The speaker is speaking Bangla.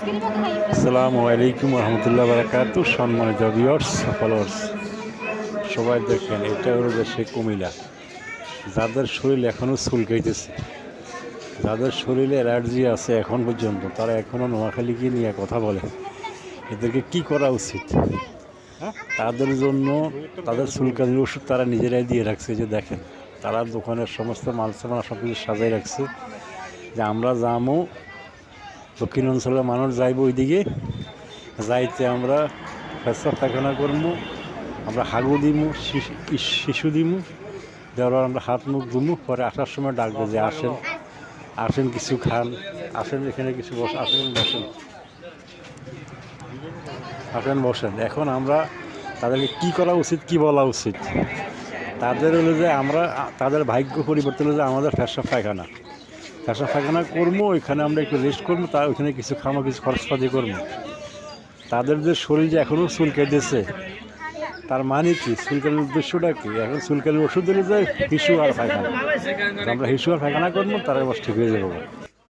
আসসালামু আলাইকুম রহমতুল্লাহ বারাকাতু। সম্মানিত ভিউয়ার্স ফলোয়ার্স সবাই দেখেন, এটা হলো দেশে কুমিল্লা। যাদের শরীর এখনও চুলকাইতেছে, যাদের শরীরে অ্যালার্জি আছে এখন পর্যন্ত, তারা এখনও নোয়াখালীকে নিয়ে কথা বলে। এদেরকে কি করা উচিত? তাদের জন্য তাদের চুলকানির ওষুধ তারা নিজেরাই দিয়ে রাখছে। যে দেখেন, তারা দোকানের সমস্ত মালসামাল সব কিছু সাজাই রাখছে যে আমরা যাবো, দক্ষিণ অঞ্চলের মানুষ যাইব ওইদিকে, যাইতে আমরা পেশাব পায়খানা করবো, আমরা হাগু দিমু, শিশু দিমু, দেওয়ার আমরা হাত মুখ ধুমু, পরে আসার সময় ডাকবে যে আসেন আসেন কিছু খান, আসেন এখানে কিছু আসেন বসেন, আসেন বসেন। এখন আমরা তাদেরকে কি করা উচিত, কি বলা উচিত? তাদের হলো যে আমরা তাদের ভাগ্য পরিবর্তন হলো যে আমাদের পেশাব পায়খানা করবো, ওইখানে আমরা একটু রেস্ট করবো, তা ওইখানে কিছু খামো, কিছু খরচপাতি করবো। তাদের যে শরীর যে এখনও চুলকাইতেছে, তার মানে কি? চুলকানির উদ্দেশ্যটা কি? এখন চুলকানির ওষুধ দিলে যে হিসু আর পায়খানা, আমরা হিসু আর পায়খানা করবো, তারা বস ঠিক হয়ে যাবো।